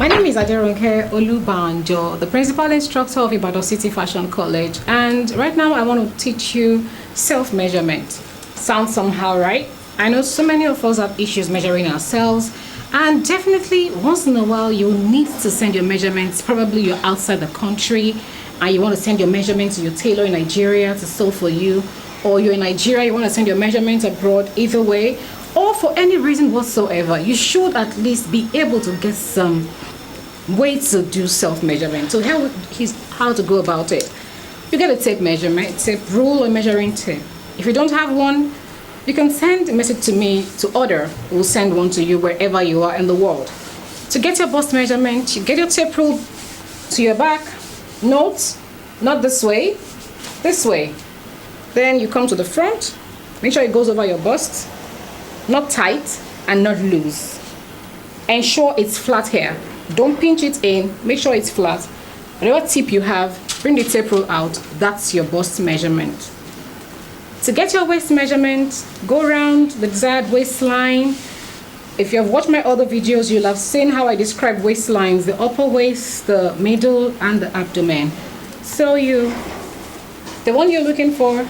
My name is Aderonke Olubanjo, the principal instructor of Ibadan City Fashion College, and right now I want to teach you self-measurement. Sounds somehow right? I know so many of us have issues measuring ourselves, and definitely once in a while you need to send your measurements. Probably you're outside the country and you want to send your measurements to your tailor in Nigeria to sew for you, or you're in Nigeria, you want to send your measurements abroad. Either way, or for any reason whatsoever, you should at least be able to get some way to do self-measurement. So here's how to go about it. You get a tape measurement, tape rule or measuring tape. If you don't have one, you can send a message to me to order. We'll send one to you wherever you are in the world. To get your bust measurement, you get your tape rule to your back. Note, not this way, this way. Then you come to the front. Make sure it goes over your bust. Not tight and not loose. Ensure it's flat here. Don't pinch it in. Make sure it's flat. Whatever tip you have, bring the tape rule out. That's your bust measurement. To get your waist measurement, go around the desired waistline. If you have watched my other videos, you'll have seen how I describe waistlines: the upper waist, the middle, and the abdomen. So the one you're looking for,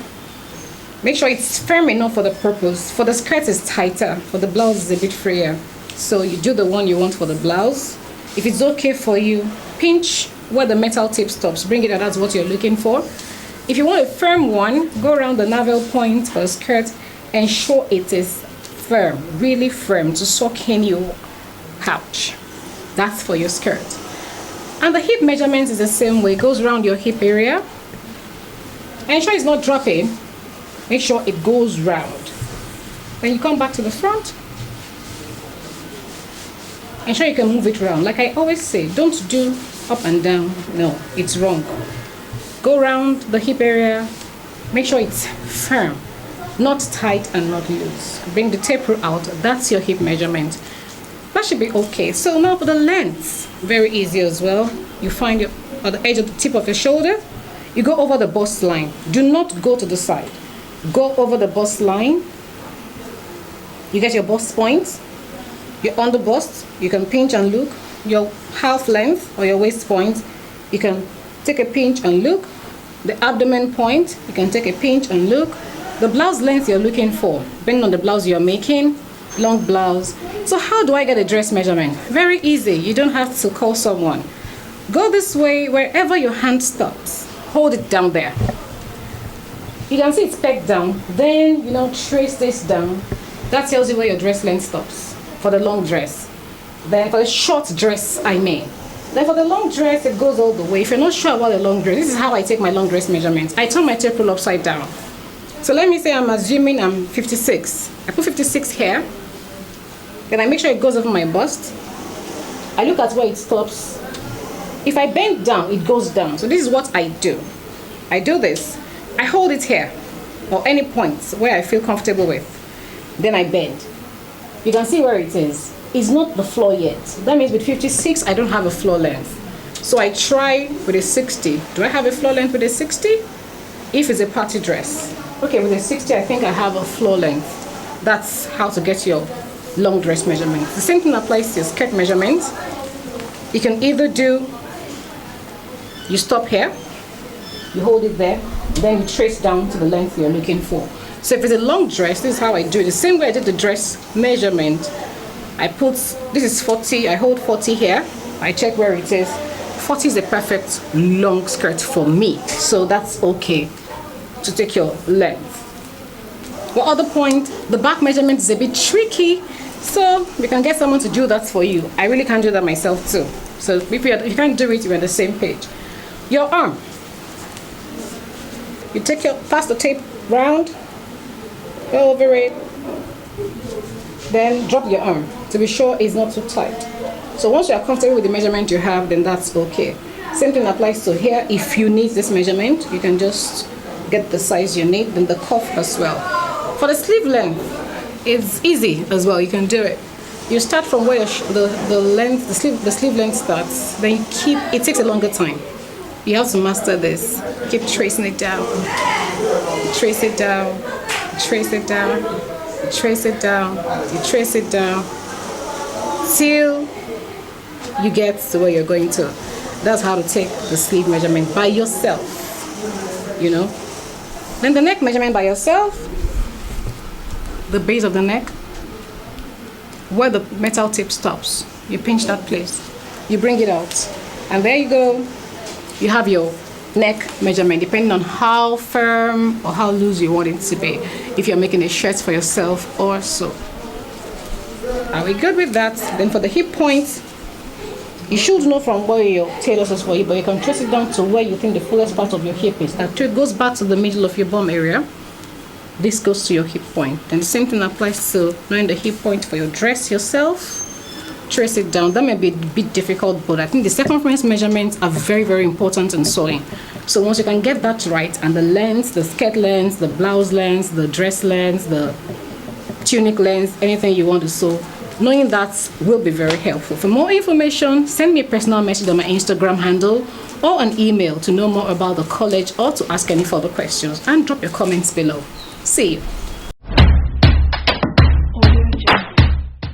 make sure it's firm enough for the purpose. For the skirt is tighter, for the blouse is a bit freer. So you do the one you want for the blouse. If it's okay for you, pinch where the metal tip stops. Bring it out, that's what you're looking for. If you want a firm one, go around the navel point for the skirt. Ensure it is firm, really firm, to soak in your pouch. That's for your skirt. And the hip measurement is the same way. It goes around your hip area. Ensure it's not dropping. Make sure it goes round. Then you come back to the front. Ensure you can move it around. Like I always say, don't do up and down. No, it's wrong. Go around the hip area. Make sure it's firm, not tight and not loose. Bring the tape rule out. That's your hip measurement. That should be okay. So now for the length, very easy as well. You find your at the edge of the tip of your shoulder. You go over the bust line. Do not go to the side. Go over the bust line. You get your bust point. You're on the bust. You can pinch and look. Your half length or your waist point, you can take a pinch and look. The abdomen point, you can take a pinch and look. The blouse length you're looking for, depending on the blouse you're making, long blouse. So how do I get a dress measurement? Very easy. You don't have to call someone. Go this way, wherever your hand stops. Hold it down there. You can see it's pegged down. Then, trace this down. That tells you where your dress length stops for the long dress. Then for the short dress, I mean. Then for the long dress, it goes all the way. If you're not sure about the long dress, this is how I take my long dress measurements. I turn my tape rule upside down. So let me say I'm assuming I'm 56. I put 56 here. Then I make sure it goes over my bust. I look at where it stops. If I bend down, it goes down. So this is what I do. I do this. I hold it here, or any points where I feel comfortable with. Then I bend. You can see where it is. It's not the floor yet. That means with 56, I don't have a floor length. So I try with a 60. Do I have a floor length with a 60? If it's a party dress. Okay, with a 60, I think I have a floor length. That's how to get your long dress measurement. The same thing applies to your skirt measurement. You can either you stop here, you hold it there, then you trace down to the length you're looking for. So if it's a long dress, this is how I do it. The same way I did the dress measurement. This is 40, I hold 40 here. I check where it is. 40 is the perfect long skirt for me. So that's okay to take your length. One other point, the back measurement is a bit tricky. So you can get someone to do that for you. I really can't do that myself too. So if you can't do it, you're on the same page. Your arm. You pass the tape round. Go over it, then drop your arm to be sure it's not too tight. So once you are comfortable with the measurement you have, then that's okay. Same thing applies to here. If you need this measurement, you can just get the size you need, then the cuff as well. For the sleeve length, it's easy as well. You can do it. You start from where the sleeve length starts. Then it takes a longer time. You have to master this. Keep tracing it down. Trace it down. Trace it down, trace it down, you trace it down till you get to where you're going to. That's how to take the sleeve measurement by yourself, you know. Then the neck measurement by yourself, the base of the neck, where the metal tip stops, you pinch that place, you bring it out, and there you go. You have your neck measurement, depending on how firm or how loose you want it to be, if you're making a shirt for yourself or so. Are we good with that? Then for the hip point, you should know from where your tailors is for you, but you can trace it down to where you think the fullest part of your hip is. That it goes back to the middle of your bum area. This goes to your hip point. And the same thing applies to knowing the hip point for your dress yourself. Trace it down. That may be a bit difficult, but I think the circumference measurements are very, very important in sewing. So once you can get that right, and the length, the skirt length, the blouse length, the dress length, the tunic length, anything you want to sew, knowing that will be very helpful. For more information, send me a personal message on my Instagram handle or an email to know more about the college or to ask any further questions, and drop your comments below. See you.